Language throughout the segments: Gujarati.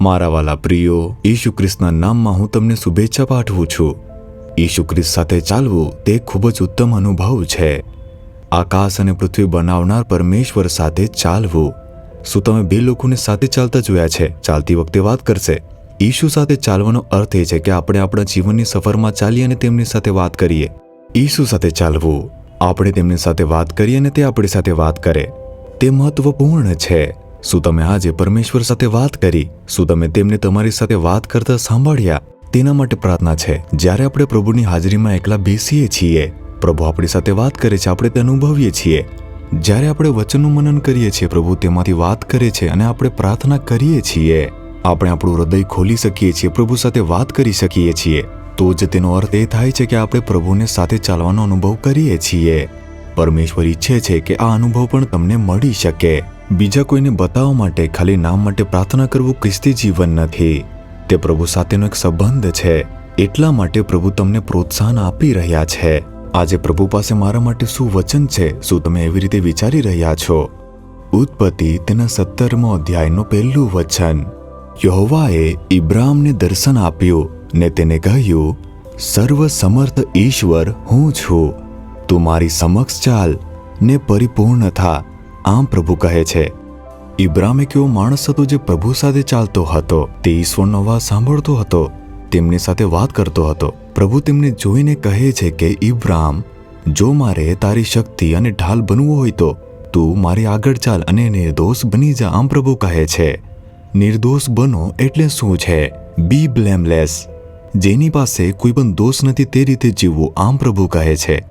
મારા વાલા પ્રિયો, ઈસુ ખ્રિસ્તના નામમાં હું તમને શુભેચ્છા પાઠવું છું. ઈસુ ખ્રિસ્ત સાથે ચાલવું તે ખૂબ જ ઉત્તમ અનુભવ છે. આકાશ અને પૃથ્વી બનાવનાર પરમેશ્વર સાથે ચાલવું. શું તમે બે લોકોને સાથે ચાલતા જોયા છે? ચાલતી વખતે વાત કરશે. ઈસુ સાથે ચાલવાનો અર્થ એ છે કે આપણે આપણા જીવનની સફરમાં ચાલીએ અને તેમની સાથે વાત કરીએ. ઈસુ સાથે ચાલવું, આપણે તેમની સાથે વાત કરીએ અને તે આપણી સાથે વાત કરે, તે મહત્વપૂર્ણ છે. શું તમે આજે પરમેશ્વર સાથે વાત કરી? શું તમે તેમને તમારી સાથે વાત કરતા સાંભળ્યા? તેના માટે પ્રાર્થના છે. જ્યારે આપણે પ્રભુની હાજરીમાં એકલા બેસીએ છીએ, પ્રભુ આપણી સાથે વાત કરે છે, આપણે તે અનુભવીએ છીએ. જ્યારે આપણે વચનનું મનન કરીએ છીએ, પ્રભુ તેમાંથી વાત કરે છે અને આપણે પ્રાર્થના કરીએ છીએ. આપણે આપણું હૃદય ખોલી શકીએ છીએ, પ્રભુ સાથે વાત કરી શકીએ છીએ. તો જ તેનો અર્થ એ થાય છે કે આપણે પ્રભુને સાથે ચાલવાનો અનુભવ કરીએ છીએ. પરમેશ્વર ઈચ્છે છે કે આ અનુભવ પણ તમને મળી શકે. બીજા કોઈને બતાવવા માટે, ખાલી નામ માટે પ્રાર્થના કરવું ખ્રિસ્તી જીવન નથી. તે પ્રભુ સાથેનો એક સંબંધ છે. એટલા માટે પ્રભુ તમને પ્રોત્સાહન આપી રહ્યા છે. આજે પ્રભુ પાસે મારા માટે શું વચન છે? શું તમે એવી રીતે વિચારી રહ્યા છો? ઉત્પત્તિ તેના 17મો અધ્યાયનું પહેલું વચન. યહોવાએ ઇબ્રામને દર્શન આપ્યું ને તેને કહ્યું, સર્વ સમર્થ ઈશ્વર હું છું, તું મારી સમક્ષ ચાલ ને પરિપૂર્ણ થા. આમ પ્રભુ કહે છે. ઇબ્રામ એક એવો માણસ હતો જે પ્રભુ સાથે ચાલતો હતો. તે ઈશ્વરનો અવાજ સાંભળતો હતો, તેમની સાથે વાત કરતો હતો. પ્રભુ તેમને જોઈને કહે છે કે ઇબ્રામ, જો મારે તારી શક્તિ અને ઢાલ બનવું હોય તો તું મારી આગળ ચાલ અને નિર્દોષ બની જા. આમ પ્રભુ કહે છે. નિર્દોષ બનો એટલે શું છે? બી બ્લેમલેસ. જેની પાસે કોઈ પણ દોષ નથી તે રીતે જીવવું. આમ પ્રભુ કહે છે.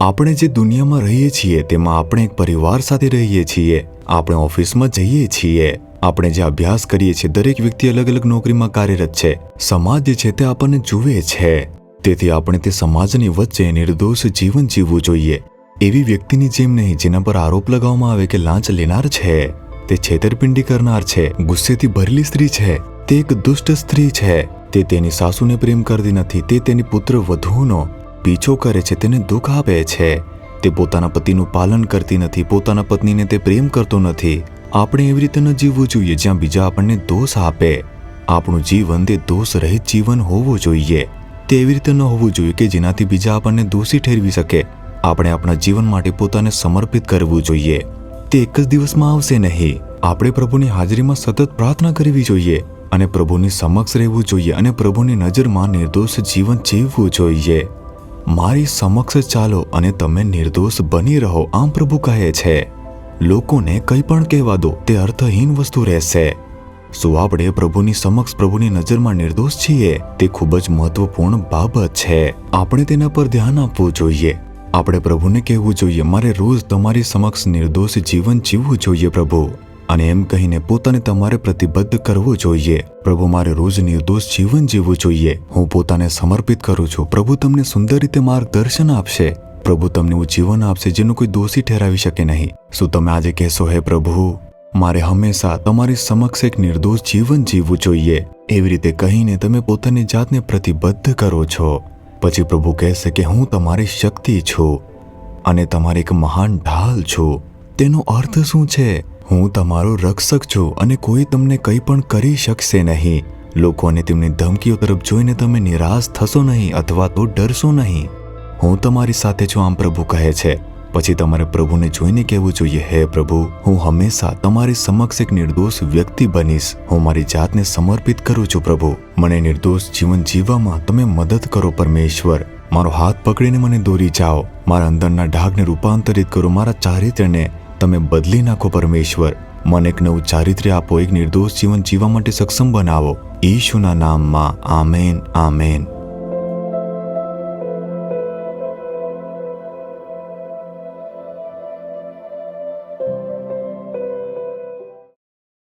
આપણે જે દુનિયામાં રહીએ છીએ તેમાં આપણે એક પરિવાર સાથે રહીએ છીએ. આપણે ઓફિસમાં જઈએ છીએ, આપણે જે અભ્યાસ કરીએ છીએ, દરેક વ્યક્તિ અલગ અલગ નોકરીમાં કાર્યરત છે. સમાજ જે છે તે આપણને જુએ છે. તેથી આપણે તે સમાજની વચ્ચે નિર્દોષ જીવન જીવવું જોઈએ. એવી વ્યક્તિની જેમ નહીં જેના પર આરોપ લગાવવામાં આવે કે લાંચ લેનાર છે, તે છેતરપિંડી કરનાર છે, ગુસ્સેથી ભરેલી સ્ત્રી છે, તે એક દુષ્ટ સ્ત્રી છે, તે તેની સાસુને પ્રેમ કરતી નથી, તે તેની પુત્ર વધુનો પીછો કરે છે, તેને દુઃખ આપે છે, તે પોતાના પતિનું પાલન કરતી નથી, પોતાના પત્નીને તે પ્રેમ કરતો નથી. આપણે એવી રીતે ન જીવવું જોઈએ જ્યાં બીજા આપણને દોષ આપે. આપણું જીવન તે દોષ રહિત જીવન હોવું જોઈએ. તે એવી રીતે ન હોવું જોઈએ કે જેનાથી બીજા આપણને દોષી ઠેરવી શકે. આપણે આપણા જીવન માટે પોતાને સમર્પિત કરવું જોઈએ. તે એક જ દિવસમાં આવશે નહીં. આપણે પ્રભુની હાજરીમાં સતત પ્રાર્થના કરવી જોઈએ અને પ્રભુની સમક્ષ રહેવું જોઈએ અને પ્રભુની નજરમાં નિર્દોષ જીવન જીવવું જોઈએ. મારી સમક્ષ ચાલો અને તમે નિર્દોષ બની રહો. આમ પ્રભુ કહે છે. લોકોને કંઈ પણ કહેવા દો, તે અર્થહીન વસ્તુ રહેશે. શું આપણે પ્રભુની સમક્ષ પ્રભુની નજરમાં નિર્દોષ છીએ? તે ખૂબ જ મહત્વપૂર્ણ બાબત છે. આપણે તેના પર ધ્યાન આપવું જોઈએ. આપણે પ્રભુને કહેવું જોઈએ, મારે રોજ તમારી સમક્ષ નિર્દોષ જીવન જીવવું જોઈએ પ્રભુ. અને એમ કહીને પોતાને તમારે પ્રતિબદ્ધ કરવું જોઈએ. પ્રભુ, મારે રોજ નિર્દોષ જીવન જીવવું જોઈએ. હું પોતાને સમર્પિત કરું છું. પ્રભુ તમને સુંદર રીતે માર્ગદર્શન આપશે. પ્રભુ તમને એવું જીવન આપશે જેનું કોઈ દોષી ઠેરાવી શકે નહીં. શું તમે આજે કહેશો, હે પ્રભુ, મારે હંમેશા તમારી સમક્ષ એક નિર્દોષ જીવન જીવવું જોઈએ? એવી રીતે કહીને તમે પોતાની જાતને પ્રતિબદ્ધ કરો છો. પછી પ્રભુ કહેશે કે હું તમારી શક્તિ છું અને તમારી એક મહાન ઢાલ છું. તેનો અર્થ શું છે? હું તમારો રક્ષક છું અને કોઈ તમને કંઈ પણ કરી શકશે નહીં. લોકો અને તેમની ધમકીઓ તરફ જોઈને તમે નિરાશ થશો નહીં અથવા તો ડરશો નહીં. હું તમારી સાથે છું. આમ પ્રભુ કહે છે. પછી તમારે પ્રભુને જોઈને કહેવું જોઈએ, હે પ્રભુ, હું હંમેશા તમારી સમક્ષ એક નિર્દોષ વ્યક્તિ બનીશ. હું મારી જાતને સમર્પિત કરું છું પ્રભુ. મને નિર્દોષ જીવન જીવવામાં તમે મદદ કરો પરમેશ્વર. મારો હાથ પકડીને મને દોરી જાઓ. મારા અંદરના ઢાકને રૂપાંતરિત કરો. મારા ચારિત્ર્યને તમે બદલી નાખો પરમેશ્વર. મને એક નવું ચારિત્ર્ય આપો. એક નિર્દોષ જીવન જીવવા માટે સક્ષમ બનાવો. ઈશુના નામમાં આમેન, આમેન.